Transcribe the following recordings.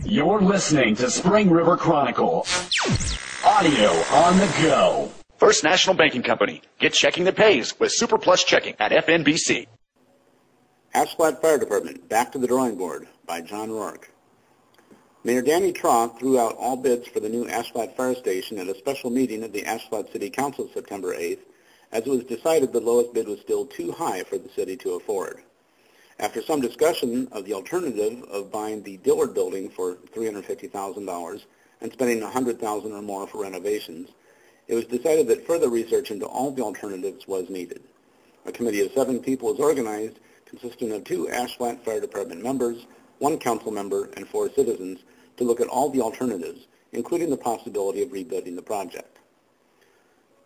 You're listening to Spring River Chronicle. Audio on the go. First National Banking Company. Get checking that pays with Super Plus Checking at FNBC. Ash Flat Fire Department, Back to the Drawing Board by John Rourke. Mayor Danny Trott threw out all bids for the new Ash Flat Fire Station at a special meeting of the Ash Flat City Council September 8th, as it was decided the lowest bid was still too high for the city to afford. After some discussion of the alternative of buying the Dillard building for $350,000 and spending $100,000 or more for renovations, it was decided that further research into all the alternatives was needed. A committee of 7 people was organized, consisting of 2 Ash Flat Fire Department members, 1 council member, and 4 citizens, to look at all the alternatives, including the possibility of rebuilding the project.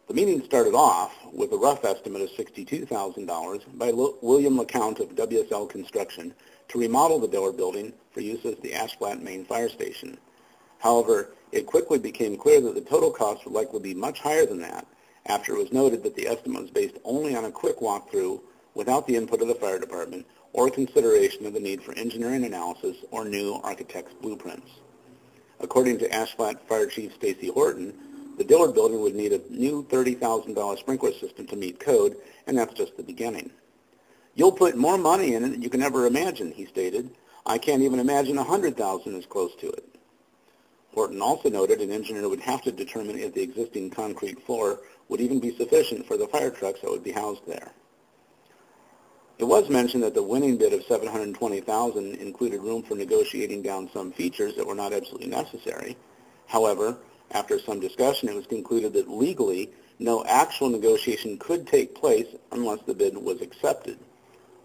The meeting started off with a rough estimate of $62,000 by William LeCount of WSL Construction to remodel the Dillard building for use as the Ash Flat main fire station. However, it quickly became clear that the total cost would likely be much higher than that after it was noted that the estimate was based only on a quick walkthrough without the input of the fire department or consideration of the need for engineering analysis or new architect's blueprints. According to Ash Flat Fire Chief Stacy Horton, the Dillard building would need a new $30,000 sprinkler system to meet code, and that's just the beginning. "You'll put more money in it than you can ever imagine," he stated. "I can't even imagine $100,000 is close to it." Horton also noted an engineer would have to determine if the existing concrete floor would even be sufficient for the fire trucks that would be housed there. It was mentioned that the winning bid of $720,000 included room for negotiating down some features that were not absolutely necessary. However, after some discussion, it was concluded that legally, no actual negotiation could take place unless the bid was accepted.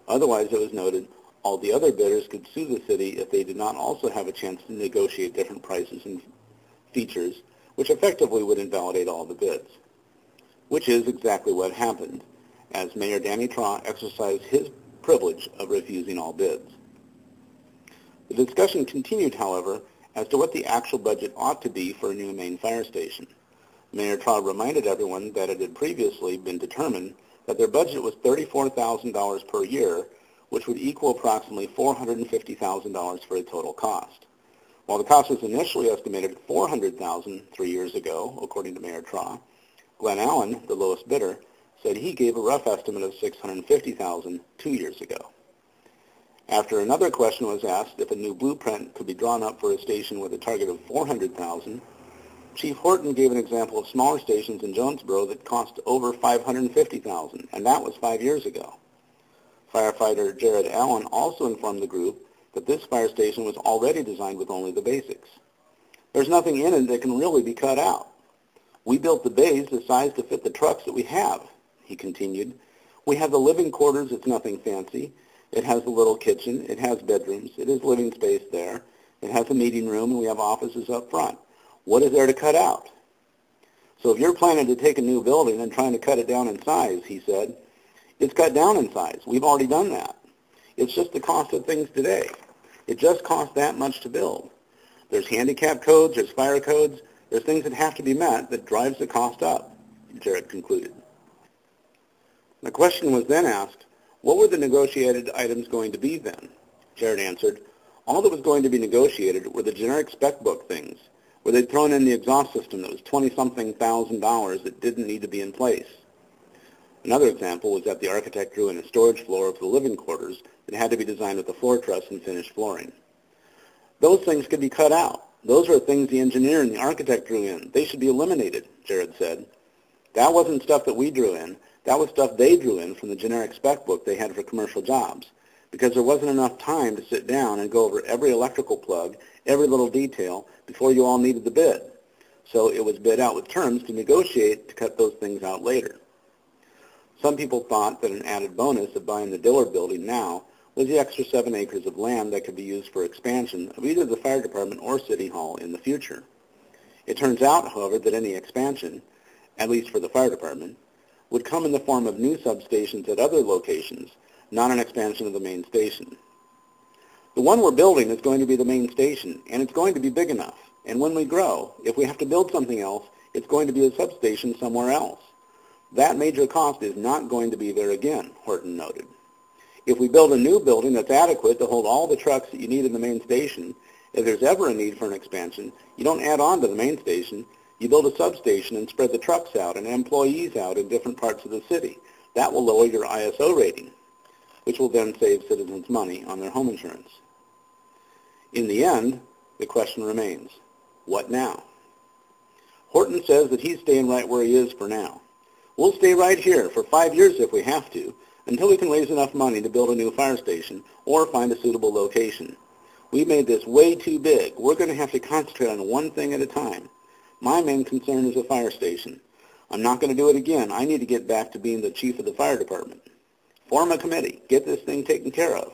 Otherwise, it was noted, all the other bidders could sue the city if they did not also have a chance to negotiate different prices and features, which effectively would invalidate all the bids. Which is exactly what happened, as Mayor Danny Trott exercised his privilege of refusing all bids. The discussion continued, however, as to what the actual budget ought to be for a new main fire station. Mayor Trott reminded everyone that it had previously been determined that their budget was $34,000 per year, which would equal approximately $450,000 for a total cost. While the cost was initially estimated at $400,000 3 years ago, according to Mayor Trott, Glenn Allen, the lowest bidder, said he gave a rough estimate of $650,000 2 years ago. After another question was asked if a new blueprint could be drawn up for a station with a target of $400,000, Chief Horton gave an example of smaller stations in Jonesboro that cost over $550,000, and that was 5 years ago. Firefighter Jared Allen also informed the group that this fire station was already designed with only the basics. "There's nothing in it that can really be cut out. We built the bays the size to fit the trucks that we have," he continued. "We have the living quarters. It's nothing fancy. It has a little kitchen. It has bedrooms. It has living space there. It has a meeting room, and we have offices up front. What is there to cut out?" "So if you're planning to take a new building and trying to cut it down in size," he said, "it's cut down in size. We've already done that. It's just the cost of things today. It just costs that much to build. There's handicap codes. There's fire codes. There's things that have to be met that drives the cost up," Jared concluded. The question was then asked, what were the negotiated items going to be then? Jared answered, all that was going to be negotiated were the generic spec book things, where they'd thrown in the exhaust system that was $20-something thousand that didn't need to be in place. Another example was that the architect drew in a storage floor of the living quarters that had to be designed with a floor truss and finished flooring. Those things could be cut out. Those are things the engineer and the architect drew in. They should be eliminated, Jared said. That wasn't stuff that we drew in. That was stuff they drew in from the generic spec book they had for commercial jobs, because there wasn't enough time to sit down and go over every electrical plug, every little detail, before you all needed the bid. So it was bid out with terms to negotiate to cut those things out later. Some people thought that an added bonus of buying the Dillard building now was the extra 7 acres of land that could be used for expansion of either the fire department or city hall in the future. It turns out, however, that any expansion, at least for the fire department, would come in the form of new substations at other locations, not an expansion of the main station. The one we're building is going to be the main station, and it's going to be big enough. And when we grow, if we have to build something else, it's going to be a substation somewhere else. That major cost is not going to be there again, Horton noted. If we build a new building that's adequate to hold all the trucks that you need in the main station, if there's ever a need for an expansion, you don't add on to the main station. You build a substation and spread the trucks out and employees out in different parts of the city. That will lower your ISO rating, which will then save citizens money on their home insurance. In the end, the question remains, what now? Horton says that he's staying right where he is for now. We'll stay right here for 5 years if we have to, until we can raise enough money to build a new fire station or find a suitable location. We made this way too big. We're going to have to concentrate on one thing at a time. My main concern is a fire station. I'm not going to do it again. I need to get back to being the chief of the fire department. Form a committee. Get this thing taken care of.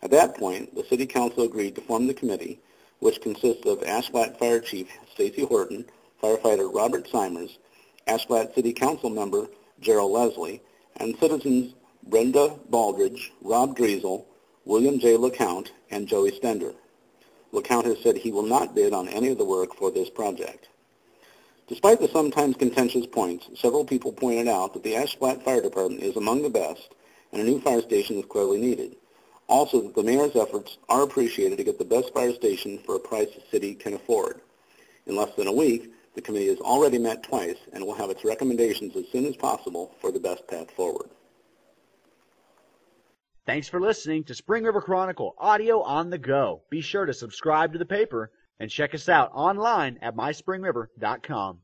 At that point, the City Council agreed to form the committee, which consists of Ash Flat Fire Chief Stacy Horton, firefighter Robert Simers, Ash Flat City Council member Gerald Leslie, and citizens Brenda Baldridge, Rob Driesel, William J. LeCount, and Joey Stender. LeCount has said he will not bid on any of the work for this project. Despite the sometimes contentious points, several people pointed out that the Ash Flat Fire Department is among the best, and a new fire station is clearly needed. Also, that the mayor's efforts are appreciated to get the best fire station for a price the city can afford. In less than a week, the committee has already met twice and will have its recommendations as soon as possible for the best path forward. Thanks for listening to Spring River Chronicle Audio on the Go. Be sure to subscribe to the paper and check us out online at myspringriver.com.